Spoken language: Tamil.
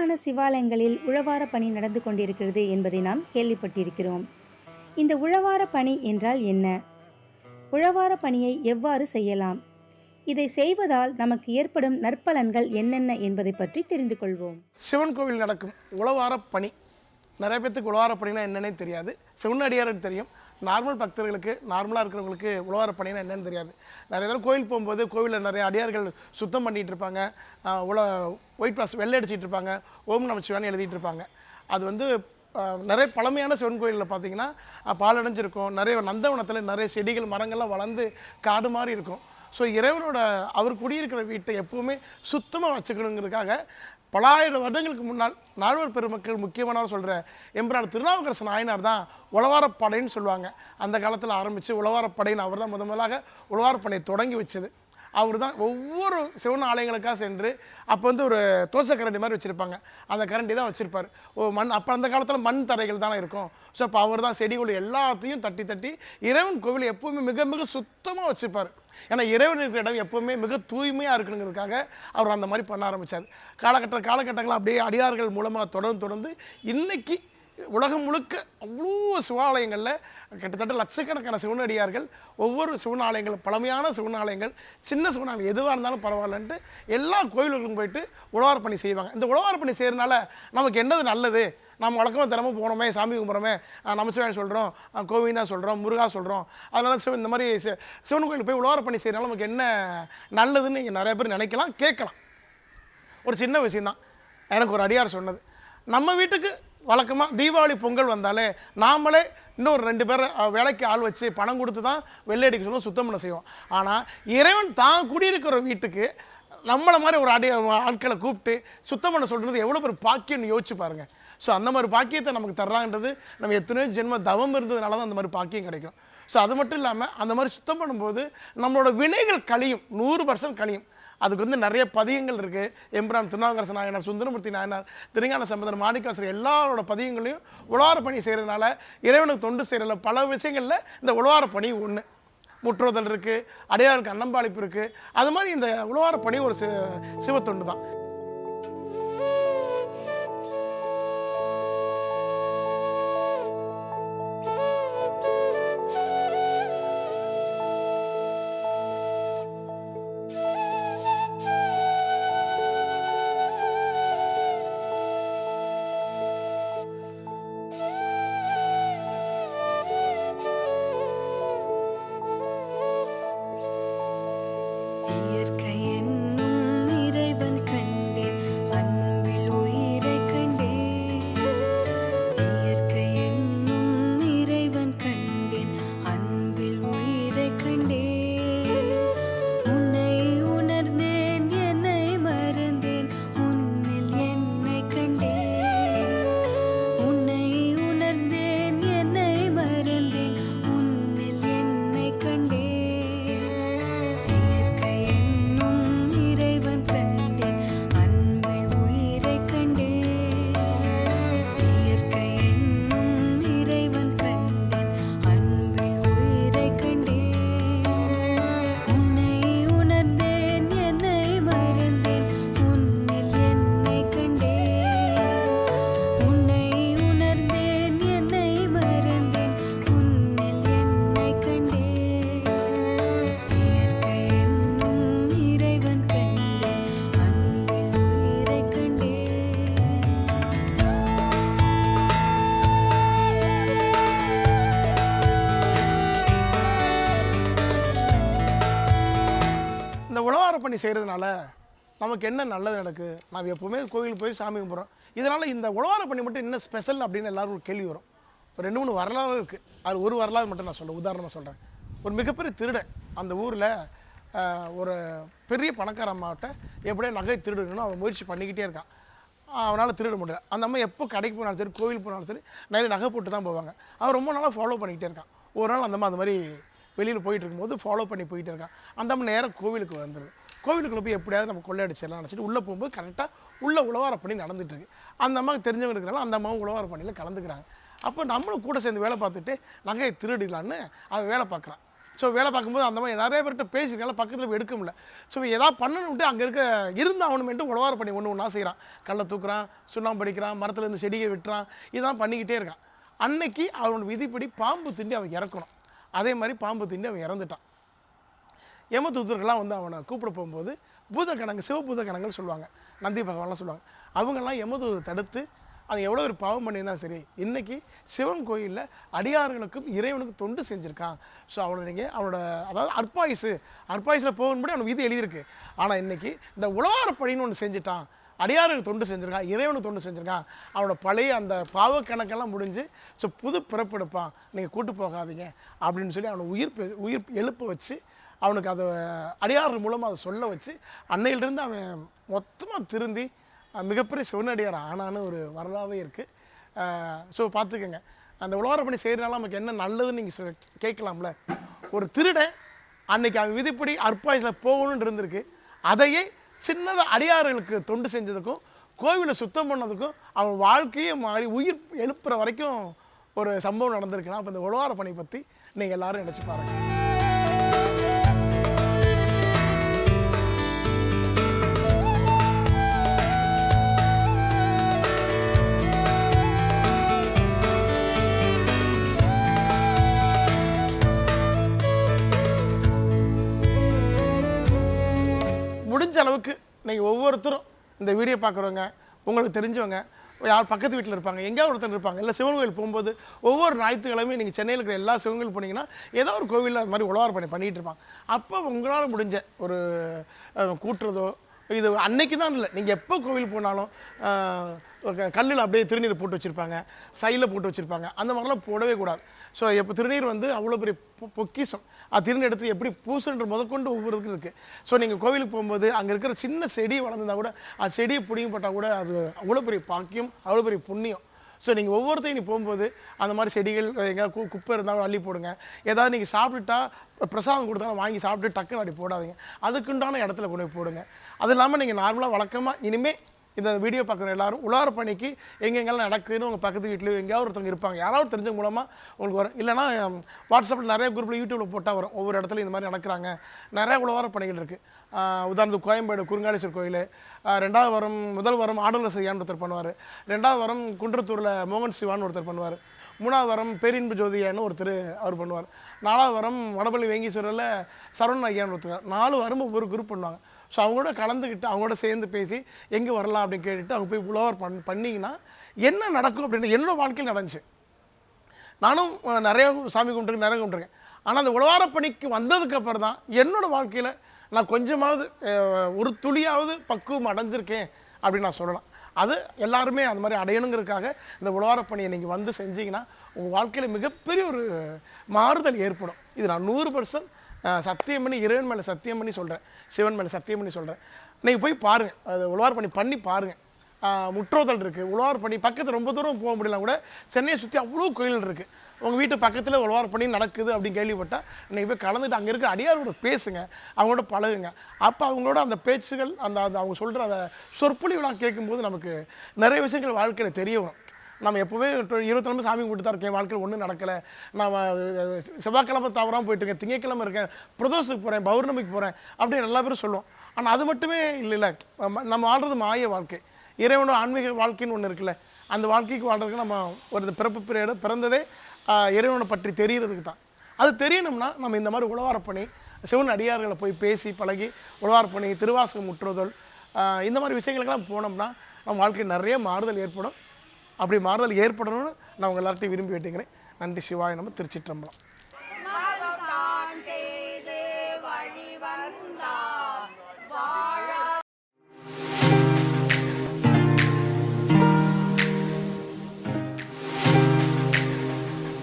பெரும்பாலான சிவாலயங்களில் உழவார பணி நடந்து கொண்டிருக்கிறது என்பதை நாம் கேள்விப்பட்டிருக்கிறோம். இந்த உழவார பணி என்றால் என்ன? உழவார பணியை எவ்வாறு செய்யலாம்? இதை செய்வதால் நமக்கு ஏற்படும் நற்பலன்கள் என்னென்ன என்பதை பற்றி தெரிந்து கொள்வோம். சிவன் கோவில் நடக்கும் உழவார பணி, நிறைய பேத்துக்கு உழவார பணினா என்னன்னே தெரியாது. சிவனடியாருக்கு தெரியும், நார்மல் பக்தர்களுக்கு, நார்மலாக இருக்கிறவங்களுக்கு உழவார பணினா என்னன்னு தெரியாது. நிறைய தடவை கோயில் போகும்போது கோவிலில் நிறைய அடியார்கள் சுத்தம் பண்ணிகிட்டு இருப்பாங்க, ஒயிட் வாஷ் வெள்ளை அடிச்சிட்டு இருப்பாங்க, ஓம் நமச்சிவாயன்னு எழுதிட்டு இருப்பாங்க. அது வந்து நிறைய பழமையான சிவன் கோயிலில் பார்த்தீங்கன்னா பாலடைஞ்சிருக்கும், நிறைய நந்தவனத்தில் நிறைய செடிகள் மரங்கள்லாம் வளர்ந்து காடு மாதிரி இருக்கும். ஸோ இறைவனோட அவர் குடியிருக்கிற வீட்டை எப்போவுமே சுத்தமாக வச்சுக்கணுங்கிறதுக்காக பல ஆயிரம் வருடங்களுக்கு முன்னால் நால்வர் பெருமக்கள் முக்கியமானவர் சொல்கிற எம்பிரான் திருநாவுக்கரசு நாயனார் தான் உழவாரப்படைன்னு சொல்லுவாங்க. அந்த காலத்தில் ஆரம்பித்து உழவாரப்படைன்னு அவர் தான் முதலாக உழவாரப்படையை தொடங்கி வச்சது. அவர் தான் ஒவ்வொரு சிவன் ஆலயங்களுக்காக சென்று அப்போ வந்து ஒரு தோசை கரண்டி மாதிரி வச்சுருப்பாங்க, அந்த கரண்டி தான் வச்சுருப்பார். மண், அப்போ அந்த காலத்தில் மண் தரைகள் தானே இருக்கும். ஸோ அப்போ அவர் தான் செடிகள் எல்லாத்தையும் தட்டி தட்டி இறைவன் கோவிலை எப்போவுமே மிக மிக சுத்தமாக வச்சுருப்பார். ஏன்னா இறைவன் இருக்கிற இடம் எப்போவுமே மிக தூய்மையாக இருக்கணுங்கிறதுக்காக அவர் அந்த மாதிரி பண்ண ஆரம்பித்தார். காலகட்டங்கள் அப்படியே அடியார்கள் மூலமாக தொடர்ந்து இன்றைக்கி உலகம் முழுக்க அவ்வளோ சிவாலயங்களில் கிட்டத்தட்ட லட்சக்கணக்கான சிவனடியார்கள் ஒவ்வொரு சிவனாலயங்கள், பழமையான சிவனாலயங்கள், சின்ன சிவனாலயம் எதுவாக இருந்தாலும் பரவாயில்லன்ட்டு எல்லா கோயில்களுக்கும் போயிட்டு உழவார பணி செய்வாங்க. இந்த உழவார பணி செய்கிறதுனால நமக்கு என்னது நல்லது? நம்ம வழக்கமாக தினமும் போனோமே, சாமி கும்பிட்றோமே, நமச்சிவாயம் சொல்கிறோம், கோவிந்தா சொல்கிறோம், முருகா சொல்கிறோம், அதனால் இந்த மாதிரி சிவன் கோயிலுக்கு போய் உழவார பணி செய்கிறனால நமக்கு என்ன நல்லதுன்னு நீங்கள் நிறைய பேர் நினைக்கலாம், கேட்கலாம். ஒரு சின்ன விஷயந்தான் எனக்கு ஒரு அடியார் சொன்னது. நம்ம வீட்டுக்கு வழக்கமாக தீபாவளி பொங்கல் வந்தாலே நாமளே இன்னொரு 2 பேர் வேலைக்கு ஆள் வச்சு பணம் கொடுத்து தான் வெள்ளை அடிக்க சொல்லுவோம், சுத்தம் பண்ண செய்வோம். ஆனால் இறைவன் தான் குடியிருக்கிற வீட்டுக்கு நம்மளை மாதிரி ஒரு ஆட்களை கூப்பிட்டு சுத்தம் பண்ண சொல்கிறது எவ்வளோ பேர் பாக்கியம்னு யோசிச்சு பாருங்கள். ஸோ அந்த மாதிரி பாக்கியத்தை நமக்கு தர்றாங்கன்றது நம்ம எத்தனையோ ஜென்ம தவம் இருந்ததுனால தான் அந்த மாதிரி பாக்கியம் கிடைக்கும். ஸோ அது மட்டும் இல்லாமல் அந்த மாதிரி சுத்தம் பண்ணும்போது நம்மளோட வினைகள் கழியும், 100% கழியும். அதுக்கு வந்து நிறைய பதியங்கள் இருக்குது. எம்பிரான் திருநாவுக்கரசு நாயனார், சுந்தரமூர்த்தி நாயனார், திருஞான சம்பந்தர், மாணிக்கவாசகர் எல்லாரோட பதியங்களையும் உழவார பணி செய்கிறதுனால இறைவனுக்கு தொண்டு செய்கிறதுல பல விஷயங்களில் இந்த உழவார பணி ஒன்று. முற்றோதல் இருக்குது, அடையாருக்கு அன்னம்பாளிப்பு இருக்குது. அது மாதிரி இந்த உழவார பணி ஒரு சிவத்தொண்டு தான். உழவார பணி செய்கிறதுனால நமக்கு என்ன நல்லது நடக்குது? நாம் எப்போவுமே கோவிலுக்கு போய் சாமி கும்பிட்றோம். இதனால் இந்த உழவார பணி மட்டும் என்ன ஸ்பெஷல் அப்படின்னு எல்லோரும் ஒரு கேள்வி வரும். ஒரு 2-3 வரலாறு இருக்குது. அது ஒரு வரலாறு மட்டும் நான் சொல்கிறேன், உதாரணமாக சொல்கிறேன். ஒரு மிகப்பெரிய திருடன் அந்த ஊரில் ஒரு பெரிய பணக்கார அம்மாவட்ட எப்படியோ நகை திருடணும்னு அவன் முயற்சி பண்ணிக்கிட்டே இருக்கான். அவனால் திருட முடியல. அந்த அம்மா எப்போ கடைக்கு போனாலும் சரி, கோவில் போனாலும் சரி, நிறைய நகை போட்டு தான் போவாங்க. அவன் ரொம்ப நாளாக ஃபாலோ பண்ணிக்கிட்டே இருக்கான். ஒரு நாள் அந்த அம்மா அந்த மாதிரி வெளியில் போயிட்டு இருக்கும்போது ஃபாலோ பண்ணி போயிட்டே இருக்கான். அந்த அம்மா நேராக கோவிலுக்கு வந்துடுது. கோவிலுக்குள்ளே போய் எப்படியாவது நம்ம கொள்ளையடிச்சிடலாம் நினச்சிட்டு உள்ளே போகும்போது கரெக்டாக உள்ள உழவார பணி நடந்துகிட்ருக்கு. அந்த அம்மாவுக்கு தெரிஞ்சவங்க இருக்கிறனால அந்த அம்மாவும் உழவார பணியில் கலந்துக்கிறாங்க. அப்போ நம்மளும் கூட சேர்ந்து வேலை பார்த்துட்டு நகையை திருடிடலான்னு அவன் வேலை பார்க்குறான். ஸோ வேலை பார்க்கும்போது அந்த மாதிரி நிறைய பேர்கிட்ட பேசியிருக்காங்க, பக்கத்தில் போய் எடுக்க முடியல. ஸோ ஏதாவது பண்ணணும்ட்டு அங்கே இருக்க அவனுமேட்டு உழவார பணி ஒன்று ஒன்றா செய்கிறான். கல்லை தூக்குறான், சுண்ணாம்பு அடிக்கிறான், மரத்தில் இருந்து செடியை வெட்டுறான், இதெல்லாம் பண்ணிக்கிட்டே இருக்கான். அன்னைக்கு அவனோட விதிப்படி பாம்பு திண்டி அவன் இறக்கணும். அதே மாதிரி பாம்பு திண்டி அவன் இறந்துட்டான். யமதூதர்கள்லாம் வந்து அவனை கூப்பிட போகும்போது பூதகணங்கள், சிவபூதகணங்கள் சொல்லுவாங்க, நந்தி பகவான்லாம் சொல்லுவாங்க. அவங்கெல்லாம் யமதூதர் தடுத்து அவன் எவ்வளோ ஒரு பாவம் பண்ணியிருந்தாலும் சரி, இன்றைக்கி சிவன் கோயிலில் அடியார்களுக்கும் இறைவனுக்கும் தொண்டு செஞ்சுருக்கான். ஸோ அவனை நீங்கள் அவனோட அதாவது அற்பாயுசில் போகும்படி அவன் விதி எழுதியிருக்கு. ஆனால் இன்றைக்கி இந்த உழவார பணின்னு ஒன்று செஞ்சுட்டான், அடியாருக்கு தொண்டு செஞ்சுருக்கான், இறைவனுக்கு தொண்டு செஞ்சுருக்கான், அவனோட பழைய அந்த பாவ கணக்கெல்லாம் முடிஞ்சு ஸோ புது பிறப்பெடுப்பான், நீங்கள் கூட்டு போகாதீங்க அப்படின்னு சொல்லி அவனை உயிர் எழுப்ப வச்சு அவனுக்கு அதை அடியார் மூலமாக அதை சொல்ல வச்சு அன்னையிலிருந்து அவன் மொத்தமாக திருந்தி மிகப்பெரிய சிவனடியார் ஆனான்னு ஒரு வரலாறே இருக்குது. ஸோ பார்த்துக்கோங்க, அந்த உழவார பணி செய்கிறனால நமக்கு என்ன நல்லதுன்னு நீங்கள் கேட்கலாம்ல. ஒரு திருடன் அன்னைக்கு அவன் விதிப்படி அற்பாயுசில் போகணுன்னு இருந்திருக்கு, அதையே சின்னதாக அடியார்களுக்கு தொண்டு செஞ்சதுக்கும் கோவிலை சுத்தம் பண்ணதுக்கும் அவன் வாழ்க்கையே மாறி உயிர் எழுப்புற வரைக்கும் ஒரு சம்பவம் நடந்திருக்குன்னா அப்போ இந்த உழவார பணி பற்றி நீங்கள் எல்லாரும் நினச்சி பாருங்கள். முடிஞ்ச அளவுக்கு நீங்கள் ஒவ்வொருத்தரும் இந்த வீடியோ பார்க்குறவங்க, உங்களுக்கு தெரிஞ்சவங்க, யார் பக்கத்து வீட்டில் இருப்பாங்க, எங்கேயாவது ஒருத்தர் இருப்பாங்க, இல்லை சிவன் கோயில் போகும்போது ஒவ்வொரு ஞாயிற்றுக்கிழமையும் நீங்கள் சென்னையில் இருக்கிற எல்லா சிவன் கோயில் போனீங்கன்னா ஏதோ ஒரு கோவிலில் அது மாதிரி உழவார பணி பண்ணிகிட்டு இருப்பாங்க. அப்போ உங்களால் முடிஞ்ச ஒரு கூட்டுறதோ, இது அன்னைக்கு தான் இல்லை, நீங்கள் எப்போ கோவில் போனாலும் கல்லில் அப்படியே திருநீர் போட்டு வச்சுருப்பாங்க, சைடில் போட்டு வச்சுருப்பாங்க, அந்த மாதிரிலாம் போடவே கூடாது. ஸோ எப்போ திருநீர் வந்து அவ்வளோ பெரிய பொக்கிஷம், அது திருநீர் எடுத்து எப்படி பூசுன்ற முதற்கொண்டு ஒவ்வொருக்கும் இருக்குது. ஸோ நீங்கள் கோவிலுக்கு போகும்போது அங்கே இருக்கிற சின்ன செடி வளர்ந்துருந்தால் கூட அது செடியை பிடிங்கப்பட்டால் கூட அது அவ்வளோ பெரிய பாக்கியம், அவ்வளோ பெரிய புண்ணியம். ஸோ நீங்கள் ஒவ்வொருத்தையும் நீ போகும்போது அந்த மாதிரி செடிகள் எங்கேயா குப்பை இருந்தாலும் அள்ளி போடுங்க. ஏதாவது நீங்கள் சாப்பிட்டுட்டா பிரசாதம் கொடுத்தாலும் வாங்கி சாப்பிட்டு டக்குன்னு அள்ளி போடாதீங்க, அதுக்குண்டான இடத்துல கொண்டு போய் போடுங்க. அது இல்லாமல் நீங்கள் நார்மலாக வழக்கமாக இனிமேல் இந்த வீடியோ பார்க்குற எல்லாரும் உழவார பணிக்கு எங்கெங்கெல்லாம் நடக்குதுன்னு உங்கள் பக்கத்து வீட்லையும் எங்கேயாவது ஒருத்தவங்க இருப்பாங்க, யாராவது தெரிஞ்சவங்க மூலமாக உங்களுக்கு வரும். இல்லைனா வாட்ஸ்அப்பில் நிறைய குரூப்பில் யூடியூப்பில் போட்டால் வரும், ஒவ்வொரு இடத்துல இந்த மாதிரி நடக்கிறாங்க. நிறைய உழவார பணிகள் இருக்குது. உதாரணத்துக்கு கோயம்பேடு குருங்காலீஸ்வரர் கோயில், 2வது வாரம் முதல் வாரம் ஆடல செய்யான்னு ஒருத்தர் பண்ணுவார், 2வது வாரம் குன்றத்தூரில் மோகன் சிவான்னு ஒருத்தர் பண்ணுவார், 3வது வாரம் பேரின்பு ஜோதியான்னு ஒருத்தர் அவர் பண்ணுவார், 4வது வாரம் வடபள்ளி வேங்கீஸ்வரில் சரவணன் ஐயான்னு ஒருத்தர், 4 வாரம் ஒவ்வொரு குரூப் பண்ணுவாங்க. ஸோ அவங்களோட கலந்துக்கிட்டு அவங்களோட சேர்ந்து பேசி எங்கே வரலாம் அப்படின்னு கேட்டுட்டு அவங்க போய் உழவார் பண்ணிங்கன்னா என்ன நடக்கும் அப்படின்ட்டு என்னோட வாழ்க்கையில் நடந்துச்சு. நானும் நிறைய சாமி கும்பிட்டுருக்கேன், நிறைய கும்பிட்டுருக்கேன். ஆனால் அந்த உழவார பணிக்கு வந்ததுக்கப்புறம் தான் என்னோடய வாழ்க்கையில் நான் கொஞ்சமாவது ஒரு துளியாவது பக்குவம் அடைஞ்சிருக்கேன் அப்படின்னு நான் சொல்லலாம். அது எல்லாருமே அந்த மாதிரி அடையணுங்கிறதுக்காக இந்த உழவார பணியை நீங்கள் வந்து செஞ்சீங்கன்னா உங்கள் வாழ்க்கையில் மிகப்பெரிய ஒரு மாறுதல் ஏற்படும். இது நான் 100% சத்தியம் பண்ணி, இறைவன் மேலே சத்தியம் பண்ணி சொல்கிறேன், சிவன் மேலே சத்தியம் பண்ணி சொல்கிறேன். நீங்கள் போய் பாருங்கள், அது உழவார் பண்ணி பாருங்கள். முற்றோதல் இருக்குது, உழவார் பணி பக்கத்தில் ரொம்ப தூரம் போக முடியல கூட சென்னையை சுற்றி அவ்வளோ கோயில் இருக்குது. உங்கள் வீட்டு பக்கத்தில் உழவார் பணி நடக்குது அப்படின்னு கேள்விப்பட்டால் நீங்கள் போய் கலந்துட்டு அங்கே இருக்கிற அடியாரோட பேசுங்க, அவங்களோட பழகுங்க. அப்போ அவங்களோட அந்த பேச்சுகள், அந்த அவங்க சொல்கிற அந்த சொற்பொழிவுலாம் கேட்கும்போது நமக்கு நிறைய விஷயங்கள் வாழ்க்கையில் தெரிய வரும். நம்ம எப்போவே 20 சாமி கும்பிட்டு தான் இருக்கேன், வாழ்க்கையில் ஒன்றும் நடக்கலை, நான் செவ்வாய்க்கிழமை தவறாமல் போயிட்டுருக்கேன், திங்கக்கிழமை இருக்கேன், பிரதோஷத்துக்கு போகிறேன், பௌர்ணமிக்கு போகிறேன் அப்படின்னு எல்லா பேரும் சொல்லுவோம். ஆனால் அது மட்டுமே இல்லை, நம்ம வாழ்கிறது மாய வாழ்க்கை. இறைவனோட ஆன்மீக வாழ்க்கைன்னு ஒன்று இருக்குல்ல, அந்த வாழ்க்கைக்கு வாழ்றதுக்கு நம்ம ஒரு பிறப்பு பிறந்ததே இறைவனை பற்றி தெரிகிறதுக்கு தான். அது தெரியணும்னா நம்ம இந்த மாதிரி உழவார பணி, சிவன் அடியார்களை போய் பேசி பழகி உழவார பணி, திருவாசகம் முற்றுதல், இந்த மாதிரி விஷயங்களுக்கெல்லாம் போனோம்னா நம்ம வாழ்க்கையில் நிறைய மாறுதல் ஏற்படும். அப்படி மாறுதல் ஏற்படணும்னு நான் உங்கள் எல்லார்ட்டையும் விரும்பி வேண்டிக்கிறேன். நன்றி. சிவாய நம்ம திருச்சிற்றம்பலம். செய்து வழி வந்தார்